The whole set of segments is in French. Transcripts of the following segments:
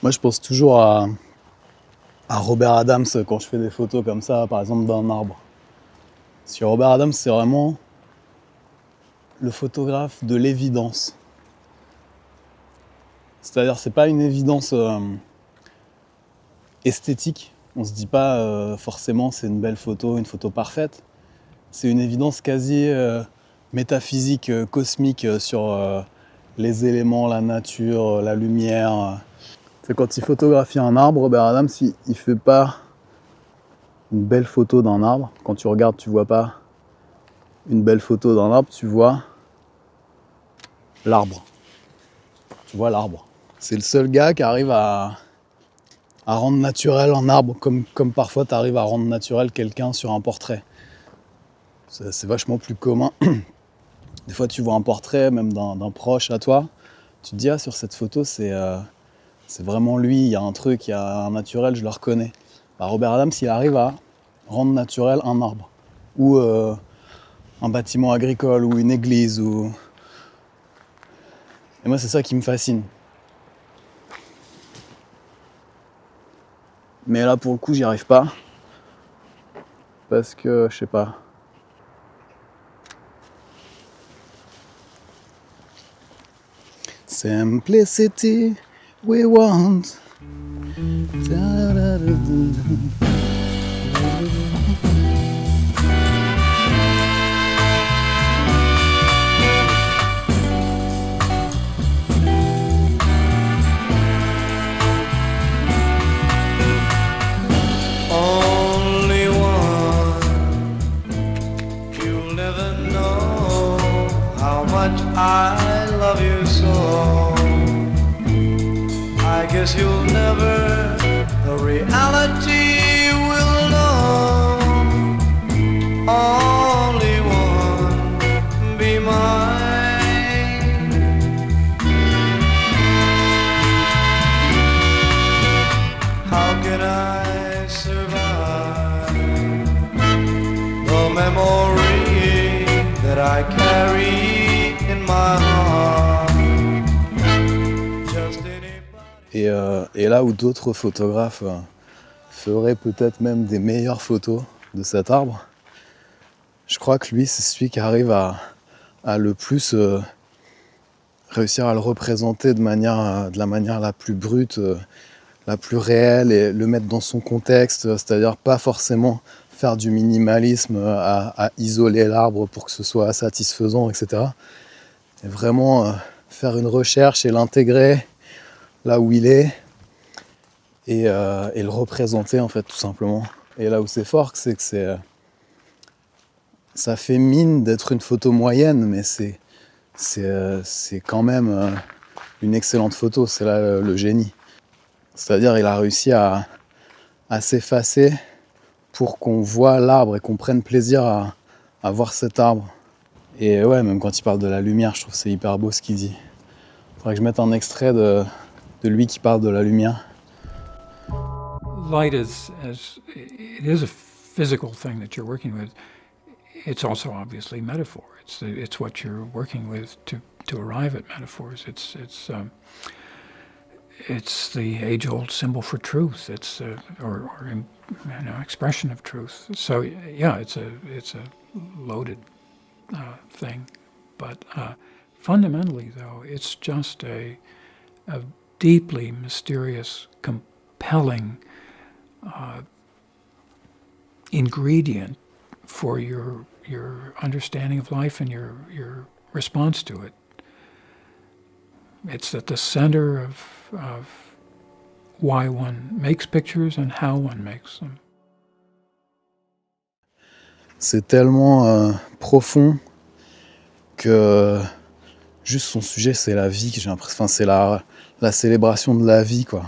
Moi, je pense toujours à Robert Adams quand je fais des photos comme ça, par exemple d'un arbre. Parce que Robert Adams, c'est vraiment le photographe de l'évidence. C'est-à-dire, c'est pas une évidence esthétique. On se dit pas forcément c'est une belle photo, une photo parfaite. C'est une évidence quasi métaphysique, cosmique sur les éléments, la nature, la lumière. C'est quand il photographie un arbre, Robert Adams, il fait pas une belle photo d'un arbre. Quand tu regardes, tu vois pas une belle photo d'un arbre, tu vois l'arbre. Tu vois l'arbre. C'est le seul gars qui arrive à rendre naturel un arbre, comme parfois tu arrives à rendre naturel quelqu'un sur un portrait. C'est vachement plus commun. Des fois, tu vois un portrait, même d'un proche à toi, tu te dis, ah, sur cette photo, c'est vraiment lui, il y a un truc, il y a un naturel, je le reconnais. Bah, Robert Adams, il arrive à rendre naturel un arbre, ou un bâtiment agricole, ou une église, ou... Et moi, c'est ça qui me fascine. Mais là, pour le coup, j'y arrive pas. Parce que, je sais pas. Simplicity, we want. Only one. You'll never know how much I love you so. I guess you'll never, the reality will know. Only one, be mine. How can I survive the memory that I carry in my heart? Just Et là où d'autres photographes feraient peut-être même des meilleures photos de cet arbre, je crois que lui, c'est celui qui arrive à le plus réussir à le représenter de la manière la plus brute, la plus réelle, et le mettre dans son contexte, c'est-à-dire pas forcément faire du minimalisme à isoler l'arbre pour que ce soit satisfaisant, etc. Et vraiment faire une recherche et l'intégrer là où il est et le représenter en fait tout simplement. Et là où c'est fort, c'est que ça fait mine d'être une photo moyenne, mais c'est quand même une excellente photo, c'est là le génie. C'est-à-dire il a réussi à s'effacer pour qu'on voit l'arbre et qu'on prenne plaisir à voir cet arbre. Et ouais, même quand il parle de la lumière, je trouve que c'est hyper beau ce qu'il dit. Il faudrait que je mette un extrait de lui qui parle de la lumière. Light it is a physical thing that you're working with. It's also obviously metaphor. It's what you're working with to arrive at metaphors. It's the age-old symbol for truth. It's or expression of truth. So yeah, it's a loaded thing, but fundamentally, though, it's just a deeply mysterious, compelling ingredient for your understanding of life and your response to it. It's at the center of why one makes pictures and how one makes them. C'est tellement profond que juste son sujet, c'est la vie, que j'ai l'impression. Enfin, c'est la célébration de la vie, quoi.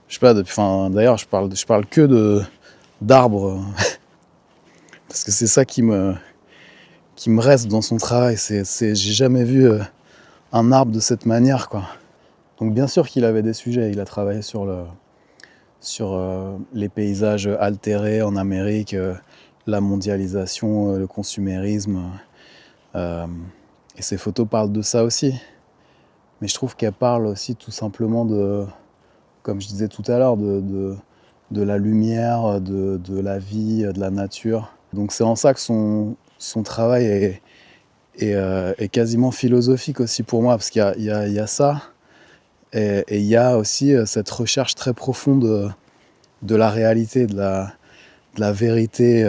Je sais pas, d'ailleurs, je parle que d'arbres, parce que c'est ça qui me reste dans son travail. J'ai jamais vu un arbre de cette manière, quoi. Donc bien sûr qu'il avait des sujets. Il a travaillé sur les paysages altérés en Amérique, la mondialisation, le consumérisme. Et ces photos parlent de ça aussi. Mais je trouve qu'elles parlent aussi tout simplement comme je disais tout à l'heure, de la lumière, de la vie, de la nature. Donc c'est en ça que son travail est quasiment philosophique aussi pour moi, parce qu'il y a ça, et il y a aussi cette recherche très profonde de la réalité, de la vérité.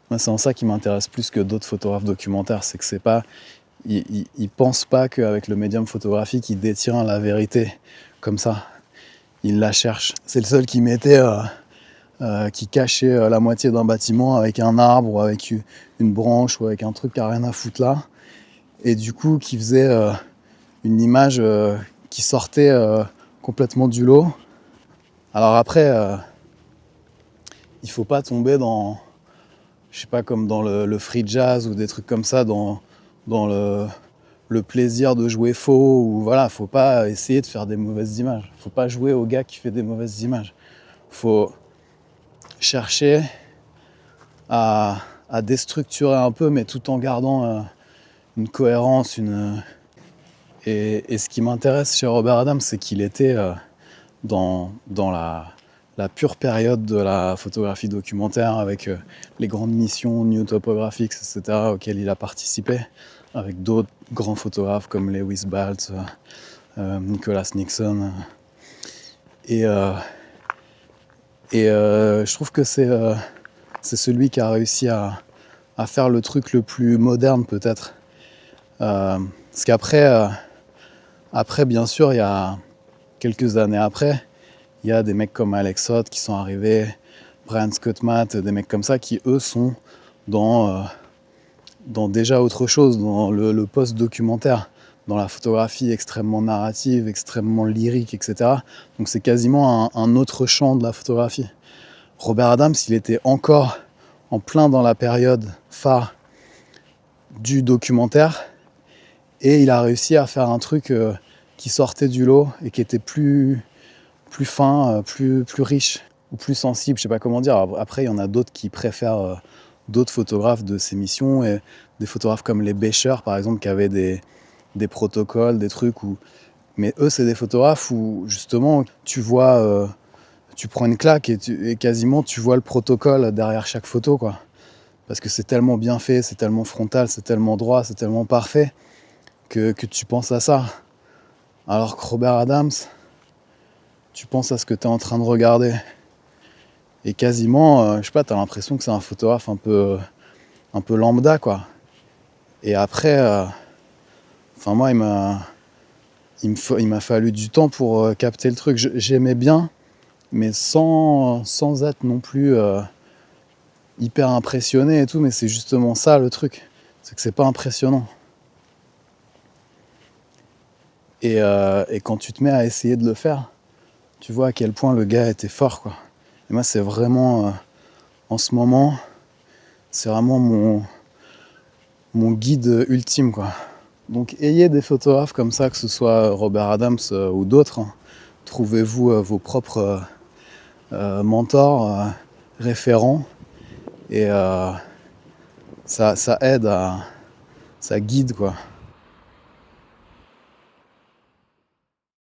Moi, c'est en ça qui m'intéresse plus que d'autres photographes documentaires, c'est que c'est pas... Il pense pas qu'avec le médium photographique, il détient la vérité comme ça. Il la cherche. C'est le seul qui mettait... qui cachait la moitié d'un bâtiment avec un arbre ou avec une branche ou avec un truc qui n'a rien à foutre là. Et du coup, qui faisait une image qui sortait complètement du lot. Alors après, il faut pas tomber dans, je sais pas, comme dans le free jazz ou des trucs comme ça, dans le plaisir de jouer faux. Ou voilà, faut pas essayer de faire des mauvaises images. Faut pas jouer au gars qui fait des mauvaises images. Faut chercher à déstructurer un peu, mais tout en gardant une cohérence. Et ce qui m'intéresse chez Robert Adams, c'est qu'il était dans la pure période de la photographie documentaire, avec les grandes missions New Topographics, etc., auxquelles il a participé, avec d'autres grands photographes comme Lewis Baltz, Nicholas Nixon. Et je trouve que c'est celui qui a réussi à faire le truc le plus moderne peut-être. Parce qu'après, bien sûr, il y a quelques années après, il y a des mecs comme Alex Hott qui sont arrivés, Brian Scott Matt, des mecs comme ça qui, eux, sont dans déjà autre chose, dans le post-documentaire, dans la photographie extrêmement narrative, extrêmement lyrique, etc. Donc c'est quasiment un autre champ de la photographie. Robert Adams, il était encore en plein dans la période phare du documentaire, et il a réussi à faire un truc qui sortait du lot et qui était plus fin, plus riche ou plus sensible, je sais pas comment dire. Après, il y en a d'autres qui préfèrent d'autres photographes de ces missions, et des photographes comme les Becher, par exemple, qui avaient des protocoles, des trucs où... Mais eux, c'est des photographes où, justement, tu vois... tu prends une claque et quasiment tu vois le protocole derrière chaque photo, quoi. Parce que c'est tellement bien fait, c'est tellement frontal, c'est tellement droit, c'est tellement parfait que tu penses à ça. Alors que Robert Adams, tu penses à ce que tu es en train de regarder. Et quasiment, je sais pas, t'as l'impression que c'est un photographe un peu lambda, quoi. Et après, moi, il m'a fallu du temps pour capter le truc. J'aimais bien, mais sans être non plus hyper impressionné et tout, mais c'est justement ça le truc, c'est que c'est pas impressionnant. Et quand tu te mets à essayer de le faire, tu vois à quel point le gars était fort, quoi. Et moi, c'est vraiment, en ce moment, c'est vraiment mon guide ultime, quoi. Donc ayez des photographes comme ça, que ce soit Robert Adams ou d'autres, hein. Trouvez-vous vos propres mentors, référents, et ça aide ça guide, quoi.